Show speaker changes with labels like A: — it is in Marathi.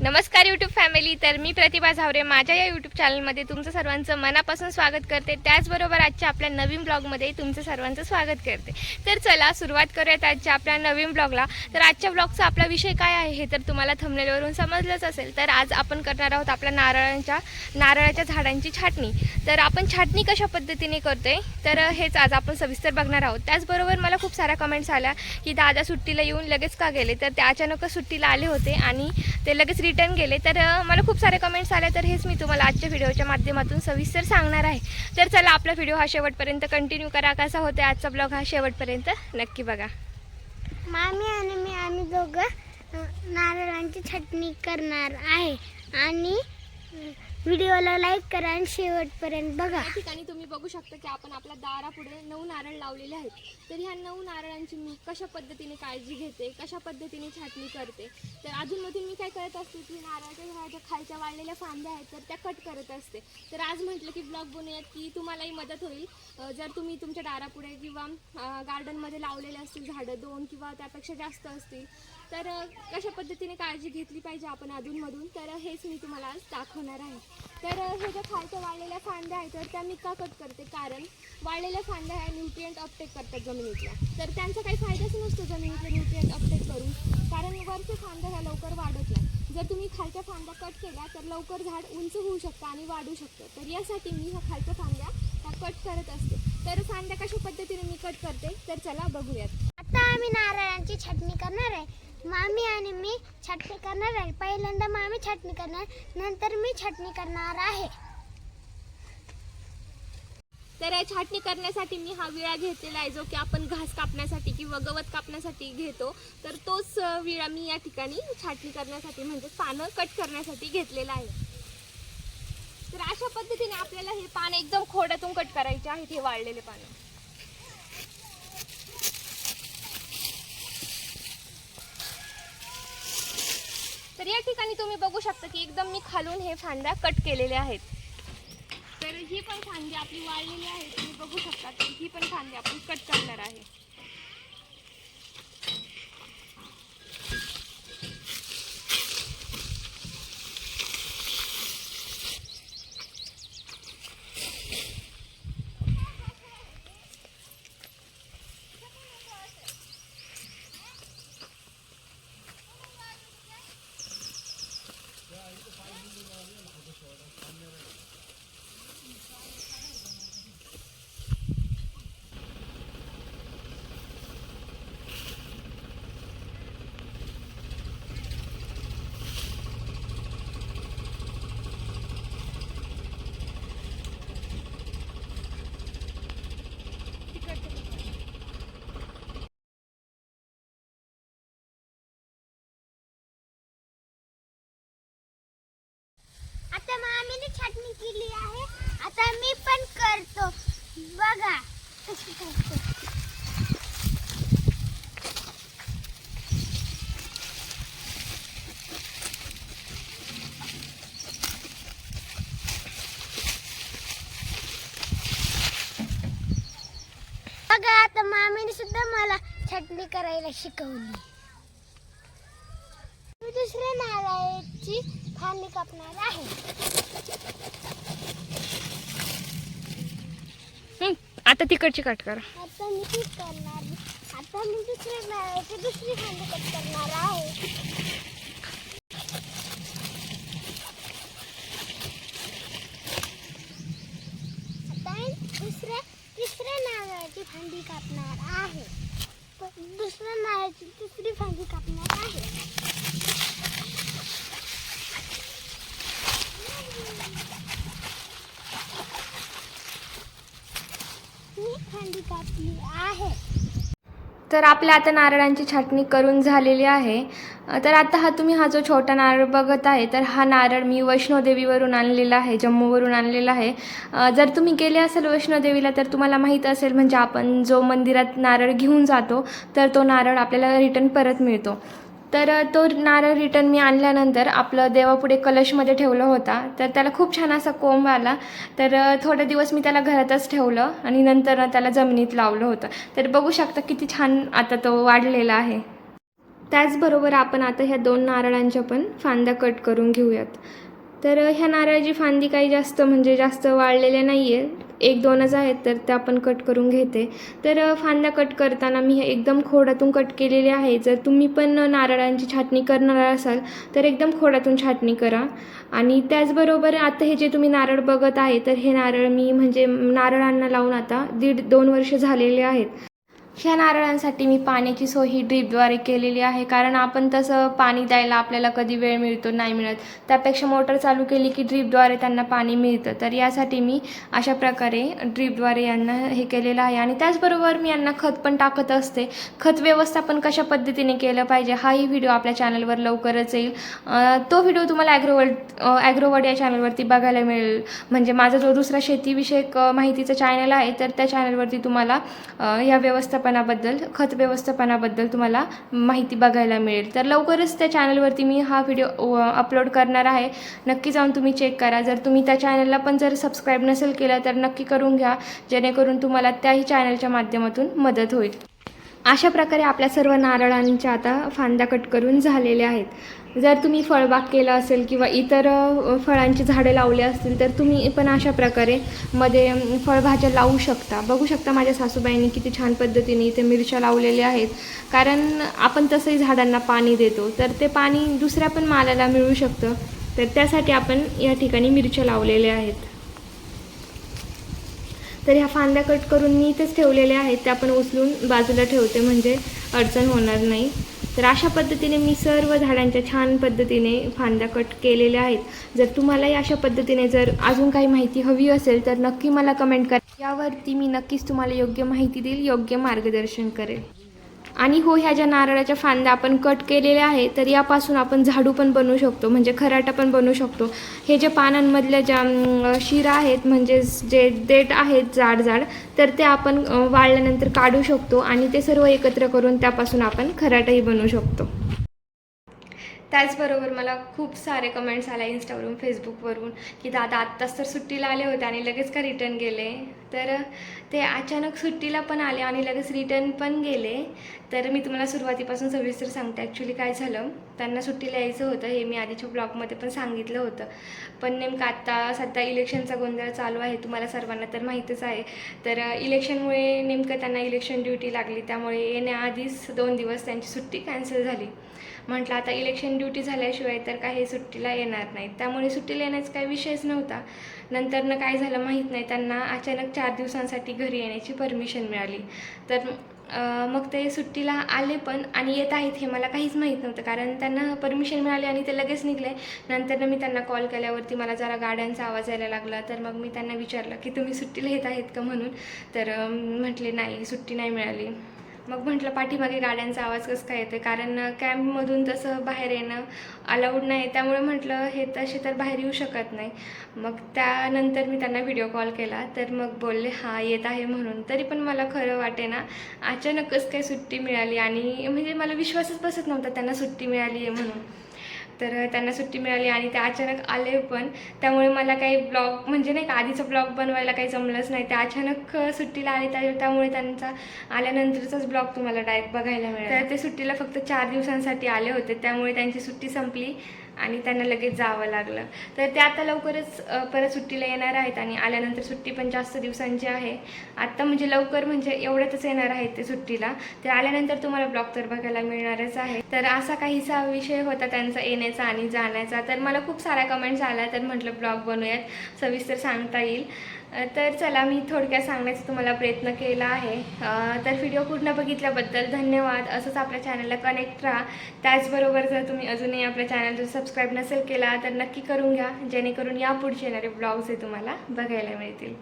A: नमस्कार यूट्यूब फॅमिली. तर मी प्रतिभा झावरे माझ्या या यूट्यूब चॅनलमध्ये तुमचं सर्वांचं मनापासून स्वागत करते. त्याचबरोबर आजच्या आपल्या नवीन ब्लॉगमध्ये तुमचं सर्वांचं स्वागत करते. तर चला सुरुवात करूयात आजच्या आपल्या नवीन ब्लॉगला. तर आजच्या ब्लॉगचा आपला विषय काय आहे हे तर तुम्हाला थंबनेलवरून समजलंच असेल. तर आज आपण करणार आहोत आपल्या नारळाच्या झाडांची छाटणी. तर आपण छाटणी कशा पद्धतीने करतोय तर हेच आज आपण सविस्तर बघणार आहोत. त्याचबरोबर मला खूप साऱ्या कमेंट्स आल्या की दादा सुट्टीला येऊन लगेच का गेले. तर ते अचानकच सुट्टीला आले होते आणि ते लगेच रिटर्न गेले. तर मला खूप सारे कमेंट्स आले. तर हेच मी तुम्हाला आजच्या व्हिडिओच्या माध्यमातून सविस्तर सांगणार आहे. तर चला आपला व्हिडिओ हा शेवटपर्यंत कंटिन्यू करा. कसा होता आजचा ब्लॉग हा शेवटपर्यंत नक्की बघा.
B: मामी आणि आम्ही दोघं नारळांची छाटणी करणार आहे आणि व्हिडिओला लाईक करा आणि शेवटपर्यंत बघा.
A: या ठिकाणी तुम्ही बघू शकता की आपण आपल्या दारापुढे 9 नारळ लावलेले आहेत. तर ह्या 9 नारळांची मी कशा पद्धतीने काळजी घेते, कशा पद्धतीने छाटणी करते. तर अजूनमधून मी काय करत असते की नारळाच्या झाडाच्या खालच्या वाळलेल्या फांद्या आहेत तर त्या कट करत असते. तर आज म्हटलं की ब्लॉग बनवूयात की तुम्हालाही मदत होईल. जर तुम्ही तुमच्या दारापुढे किंवा गार्डनमध्ये लावलेले असतील झाडं 2 किंवा त्यापेक्षा जास्त असतील तर कशा पद्धतीने काळजी घेतली पाहिजे आपण अधूनमधून. तर हेच मी तुम्हाला आज दाखवणार आहे. तर हे ज्या खालच्या वाळलेल्या फांद्या आहेत तर त्या मी का कट करते, कारण वाळलेल्या फांद्या ह्या न्यूट्रिएंट अपटेक करतात जमिनीतल्या. तर त्यांचा काही फायदाच नसतो जमिनीतले न्यूट्रिएंट अपटेक करून, कारण वरच्या फांद्या ह्या लवकर वाढत नाही. जर तुम्ही खालच्या फांद्या कट केल्या तर लवकर झाड उंच होऊ शकतं आणि वाढू शकतं. तर यासाठी मी ह्या खालच्या फांद्या ह्या कट करत असते. तर फांद्या कशा पद्धतीने मी कट करते तर चला बघूयात.
B: आता आम्ही नारळांची छाटणी करणार आहे. मामी आणि मी छाटणी करणार आहे. पहिल्यांदा मामी छाटणी करणार, नंतर मी छाटणी करणार आहे.
A: तर छाटणी करण्यासाठी मी हा विळा घेतलेला आहे जो की आपण घास कापण्यासाठी किंवा गवत कापण्यासाठी घेतो. तर तोच विळा मी या ठिकाणी छाटणी करण्यासाठी म्हणजे पानं कट करण्यासाठी घेतलेला आहे. तर अशा पद्धतीने आपल्याला हे पान एकदम खोडातून कट करायचे आहेत, हे वाळलेले पानं. तर या ठिकाणी तुम्ही बघू शकता की एकदम मी खालून हे फांद्या कट केलेल्या आहेत. तर ही पण फांदी आपली वाळलेली आहे. तुम्ही बघू शकता की ही पण फांदी आपण कट करणार आहे.
B: आता मामीने छाटणी केली आहे. आता मी पण करतो. बघा कशी करतो. बघा आता मामीने सुद्धा मला छाटणी करायला शिकवली. मी दुसऱ्या नारळाची फांदी कापणार आहे.
A: आता तिकडची कट करा.
B: आता मी दुसऱ्या नारळाची दुसरी फांदी कट करणार आहे. आता मी तिसऱ्या नारळाची फांदी कापणार आहे. दुसऱ्या नारळाची तिसरी फांदी कापणार आहे. मी फांदी कापली आहे.
A: तर आपल्या आता नारळांची छाटणी करून झालेली आहे. तर आता हा जो छोटा नारळ बघत आहे तर हा नारळ मी वैष्णोदेवीवरून आणलेला आहे, जम्मूवरून आणलेला आहे. जर तुम्ही गेले असेल वैष्णोदेवीला तर तुम्हाला माहीत असेल, म्हणजे आपण जो मंदिरात नारळ घेऊन जातो तर तो नारळ आपल्याला रिटर्न परत मिळतो. तर तो नारळ रिटर्न मी आणल्यानंतर आपलं देवापुढे कलशमध्ये ठेवला होता. तर त्याला खूप छान असा कोंब आला. तर थोडे दिवस मी त्याला घरातच ठेवलं आणि नंतर त्याला जमिनीत लावलं होतं. तर बघू शकता किती छान आता तो वाढलेला आहे. त्याचबरोबर आपण आता ह्या 2 नारळांच्या पण फांद्या कट करून घेऊयात. तर ह्या नारळाची फांदी काही जास्त वाळलेल्या नाही आहे, 1-2च आहेत, तर त्या आपण कट करून घेते. तर फांद्या कट करताना मी एकदम खोडातून कट केलेले आहे. जर तुम्ही पण नारळांची छाटणी करणार असाल तर एकदम खोडातून छाटणी करा. आणि त्याचबरोबर आता हे जे तुम्ही नारळ बघत आहे, तर हे नारळ मी नारळांना लावून आता 1.5-2 वर्ष झालेले आहेत. ह्या नारळांसाठी मी पाण्याची सोय ही ड्रीपद्वारे केलेली आहे, कारण आपण तसं पाणी द्यायला आपल्याला कधी वेळ मिळतो नाही मिळत, त्यापेक्षा मोटर चालू केली की ड्रीपद्वारे त्यांना पाणी मिळतं. तर यासाठी मी अशा प्रकारे ड्रीपद्वारे यांना हे केलेलं आहे. आणि त्याचबरोबर मी यांना खत पण टाकत असते. खत व्यवस्थापन कशा पद्धतीने केलं पाहिजे हाही व्हिडिओ आपल्या चॅनलवर लवकरच येईल. तो व्हिडिओ तुम्हाला ॲग्रोवर्ड या चॅनलवरती बघायला मिळेल. म्हणजे माझा जो दुसरा शेतीविषयक माहितीचा चॅनल आहे, तर त्या चॅनलवरती तुम्हाला या खत व्यवस्थापनाबद्दल तुम्हाला माहिती बघायला मिळेल. तर लवकरच त्या चॅनलवरती मी हा व्हिडिओ अपलोड करणार आहे. नक्की जाऊन तुम्ही चेक करा. जर तुम्ही त्या चॅनलला पण जर सबस्क्राईब नसेल केलं तर नक्की करून घ्या, जेणेकरून तुम्हाला त्याही चॅनलच्या माध्यमातून मदत होईल. अशा प्रकारे आपल्या सर्व नारळांच्या आता फांद्या कट करून झालेल्या आहेत. जर तुम्ही फळबाग केलं असेल किंवा इतर फळांची झाडं लावली असतील तर तुम्ही पण अशा प्रकारे मध्ये फळभाज्या लावू शकता. बघू शकता माझ्या सासूबाईंनी किती छान पद्धतीने इथे मिरच्या लावलेल्या आहेत, कारण आपण तसंही झाडांना पाणी देतो, तर ते पाणी दुसऱ्या पण मालाला मिळू शकतं. तर त्यासाठी आपण या ठिकाणी मिरच्या लावलेल्या आहेत. तर ह्या फांद्या कट करून मी इथेच ठेवलेल्या आहेत, त्या आपण उचलून बाजूला ठेवते, म्हणजे अडचण होणार नाही. तर अशा पद्धतीने मी सर्व झाडांच्या छान पद्धतीने फांद्या कट केलेल्या आहेत. जर तुम्हालाही अशा पद्धतीने जर अजून काही माहिती हवी असेल तर नक्की मला कमेंट करा. यावरती मी नक्कीच तुम्हाला योग्य माहिती देईल, योग्य मार्गदर्शन करेल. आणि हो, ह्या ज्या नारळाच्या फांद्या आपण कट केलेल्या आहेत, तर यापासून आपण झाडू पण बनवू शकतो, म्हणजे खराटा पण बनवू शकतो. हे जे पानांमधल्या ज्या शिरा आहेत, म्हणजे जे देठ आहेत जाड, तर ते आपण वाळल्यानंतर काढू शकतो आणि ते सर्व एकत्र करून त्यापासून आपण खराटाही बनवू शकतो. त्याचबरोबर मला खूप सारे कमेंट्स आले इंस्टावरून, फेसबुकवरून, की दादा आत्ताच तर सुट्टीला आले होते आणि लगेच का रिटर्न गेले. तर ते अचानक सुट्टीला पण आले आणि लगेच रिटर्न पण गेले. तर मी तुम्हाला सुरुवातीपासून सविस्तर सांगते. ॲक्च्युली काय झालं, त्यांना सुट्टीला यायचं होतं, हे मी आधीच्या ब्लॉगमध्ये पण सांगितलं होतं. पण नेमकं आत्ता सध्या इलेक्शनचा गोंधळ चालू आहे, तुम्हाला सर्वांना तर माहीतच आहे. तर इलेक्शनमुळे नेमकं त्यांना इलेक्शन ड्युटी लागली, त्यामुळे येण्याआधीच 2 दिवस त्यांची सुट्टी कॅन्सल झाली. म्हटलं आता इलेक्शन ड्युटी झाल्याशिवाय तर काही सुट्टीला येणार नाहीत, त्यामुळे सुट्टीला येण्याचा काही विषयच नव्हता. नंतरनं काय झालं माहीत नाही, त्यांना अचानक 4 दिवसांसाठी घरी येण्याची परमिशन मिळाली. तर मग ते सुट्टीला आले पण, आणि येत आहेत हे मला काहीच माहीत नव्हतं, कारण त्यांना परमिशन मिळाली आणि ते लगेच निघले. नंतरनं मी त्यांना कॉल केल्यावरती मला जरा गाड्यांचा आवाज यायला लागला. तर मग मी त्यांना विचारलं की तुम्ही सुट्टीला येत आहेत का म्हणून. तर म्हटले नाही, सुट्टी नाही मिळाली. मग म्हटलं पाठीमागे गाड्यांचा आवाज कसं काय येतो, कारण कॅम्पमधून तसं बाहेर येणं अलाउड नाही, त्यामुळे म्हटलं हे तसे तर बाहेर येऊ शकत नाही. मग त्यानंतर मी त्यांना व्हिडिओ कॉल केला, तर मग बोलले हां येत आहे म्हणून. तरी पण मला खरं वाटेना, अचानकच काय सुट्टी मिळाली, आणि म्हणजे मला विश्वासच बसत नव्हता त्यांना सुट्टी मिळाली आहे म्हणून. तर त्यांना सुट्टी मिळाली आणि ते अचानक आले पण, त्यामुळे मला काही ब्लॉग म्हणजे नाही का आधीचा ब्लॉग बनवायला काही जमलंच नाही. ते अचानक सुट्टीला आले, त्यामुळे त्यांचा आल्यानंतरचाच ब्लॉग तुम्हाला डायरेक्ट बघायला मिळाला. तर ते सुट्टीला फक्त 4 दिवसांसाठी आले होते, त्यामुळे त्यांची सुट्टी संपली आणि त्यांना लगेच जावं लागलं. तर ते आता लवकरच परत सुट्टीला येणार आहेत, आणि आल्यानंतर सुट्टी पण जास्त दिवसांची आहे. आत्ता म्हणजे लवकर म्हणजे एवढ्यातच येणार आहेत ते सुट्टीला. तर आल्यानंतर तुम्हाला ब्लॉग तर बघायला मिळणारच आहे. तर असा काहीसा विषय होता त्यांचा येण्याचा आणि जाण्याचा. तर मला खूप साऱ्या कमेंट्स आल्या, तर म्हटलं ब्लॉग बनवूयात, सविस्तर सांगता येईल. तर चला, मी थोडक्यात सांगण्याचा तुम्हाला प्रयत्न केला आहे. तर व्हिडिओ पूर्ण बघितल्याबद्दल धन्यवाद. असंच आपल्या चॅनलला कनेक्ट राहा. त्याचबरोबर जर तुम्ही अजूनही आपल्या चॅनलला सबस्क्राईब नसेल केला तर नक्की करून घ्या, जेणेकरून यापुढचे येणारे ब्लॉग्स हे तुम्हाला बघायला मिळतील.